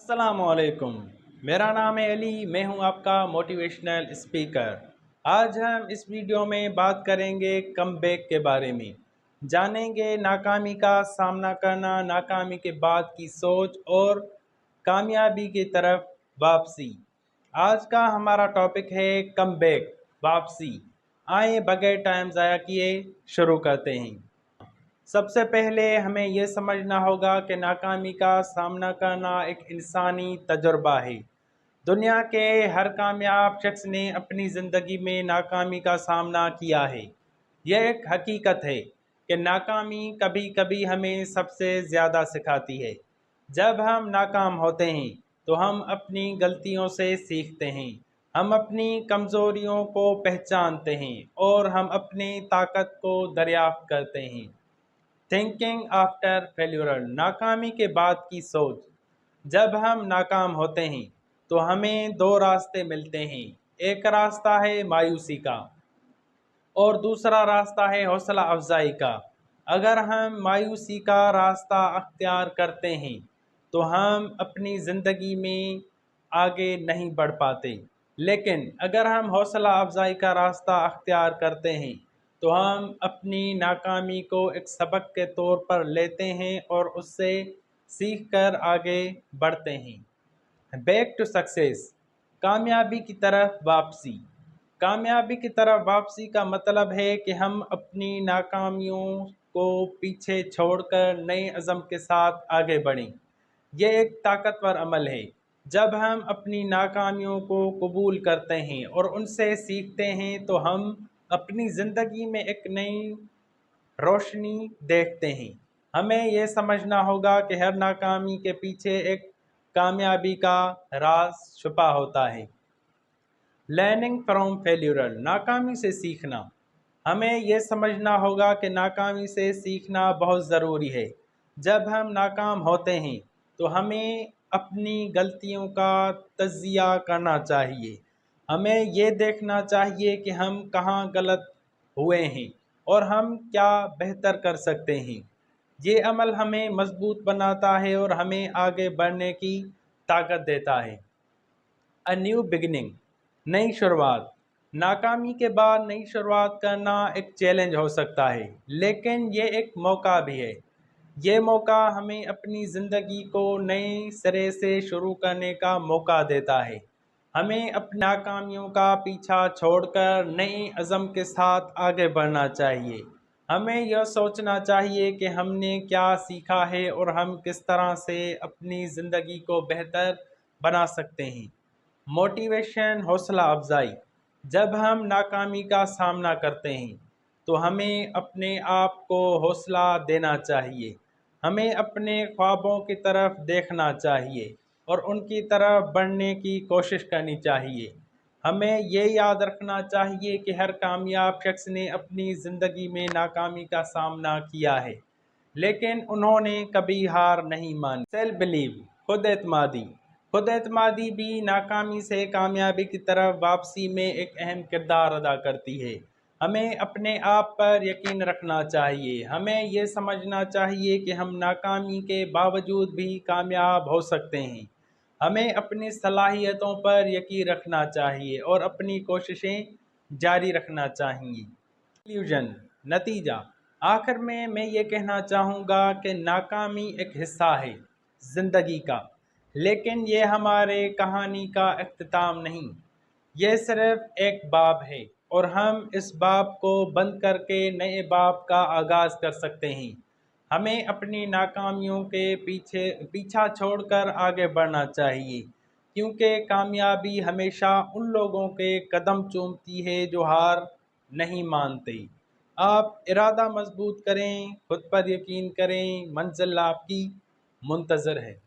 अस्सलाम वालेकुम। मेरा नाम है अली, मैं हूं आपका मोटिवेशनल स्पीकर। आज हम इस वीडियो में बात करेंगे कमबैक के बारे में। जानेंगे नाकामी का सामना करना, नाकामी के बाद की सोच और कामयाबी की तरफ वापसी। आज का हमारा टॉपिक है कमबैक, वापसी। आए बगैर टाइम ज़ाया किए शुरू करते हैं। सबसे पहले हमें यह समझना होगा कि नाकामी का सामना करना एक इंसानी तजुर्बा है। दुनिया के हर कामयाब शख्स ने अपनी ज़िंदगी में नाकामी का सामना किया है। यह एक हकीकत है कि नाकामी कभी कभी हमें सबसे ज़्यादा सिखाती है। जब हम नाकाम होते हैं तो हम अपनी गलतियों से सीखते हैं, हम अपनी कमज़ोरियों को पहचानते हैं और हम अपनी ताकत को दरियाफ्त करते हैं। थिंकिंग आफ्टर फेल्यूर, नाकामी के बाद की सोच। जब हम नाकाम होते हैं तो हमें दो रास्ते मिलते हैं। एक रास्ता है मायूसी का और दूसरा रास्ता है हौसला अफजाई का। अगर हम मायूसी का रास्ता अख्तियार करते हैं तो हम अपनी ज़िंदगी में आगे नहीं बढ़ पाते, लेकिन अगर हम हौसला अफजाई का रास्ता अख्तियार करते हैं तो हम अपनी नाकामी को एक सबक के तौर पर लेते हैं और उससे सीख कर आगे बढ़ते हैं। बैक टू सक्सेस, कामयाबी की तरफ वापसी। कामयाबी की तरफ वापसी का मतलब है कि हम अपनी नाकामियों को पीछे छोड़कर नए अज़म के साथ आगे बढ़ें। यह एक ताकतवर अमल है। जब हम अपनी नाकामियों को कबूल करते हैं और उनसे सीखते हैं तो हम अपनी ज़िंदगी में एक नई रोशनी देखते हैं। हमें यह समझना होगा कि हर नाकामी के पीछे एक कामयाबी का राज छुपा होता है। लर्निंग फ्रॉम फेल्यूर, नाकामी से सीखना। हमें यह समझना होगा कि नाकामी से सीखना बहुत ज़रूरी है। जब हम नाकाम होते हैं तो हमें अपनी गलतियों का तज्ज़िया करना चाहिए। हमें ये देखना चाहिए कि हम कहाँ गलत हुए हैं और हम क्या बेहतर कर सकते हैं। ये अमल हमें मजबूत बनाता है और हमें आगे बढ़ने की ताकत देता है। अ न्यू बिगिनिंग, नई शुरुआत। नाकामी के बाद नई शुरुआत करना एक चैलेंज हो सकता है, लेकिन ये एक मौका भी है। ये मौका हमें अपनी ज़िंदगी को नए सिरे से शुरू करने का मौका देता है। हमें अपनी नाकामियों का पीछा छोड़कर नए अज़म के साथ आगे बढ़ना चाहिए। हमें यह सोचना चाहिए कि हमने क्या सीखा है और हम किस तरह से अपनी ज़िंदगी को बेहतर बना सकते हैं। मोटिवेशन, हौसला अफजाई। जब हम नाकामी का सामना करते हैं तो हमें अपने आप को हौसला देना चाहिए। हमें अपने ख्वाबों की तरफ देखना चाहिए और उनकी तरफ बढ़ने की कोशिश करनी चाहिए। हमें ये याद रखना चाहिए कि हर कामयाब शख्स ने अपनी ज़िंदगी में नाकामी का सामना किया है, लेकिन उन्होंने कभी हार नहीं मानी। सेल्फ बिलीव, खुद एतमादी। खुद एतमादी भी नाकामी से कामयाबी की तरफ वापसी में एक अहम किरदार अदा करती है। हमें अपने आप पर यकीन रखना चाहिए। हमें ये समझना चाहिए कि हम नाकामी के बावजूद भी कामयाब हो सकते हैं। हमें अपनी सलाहियतों पर यकीन रखना चाहिए और अपनी कोशिशें जारी रखना चाहिए। कंक्लूजन, नतीजा। आखिर में मैं ये कहना चाहूँगा कि नाकामी एक हिस्सा है ज़िंदगी का, लेकिन ये हमारे कहानी का इख्तिताम नहीं। यह सिर्फ एक बाब है और हम इस बाब को बंद करके नए बाब का आगाज़ कर सकते हैं। हमें अपनी नाकामियों के पीछा छोड़कर आगे बढ़ना चाहिए, क्योंकि कामयाबी हमेशा उन लोगों के कदम चूमती है जो हार नहीं मानते। आप इरादा मजबूत करें, खुद पर यकीन करें, मंजिल आपकी मुंतज़र है।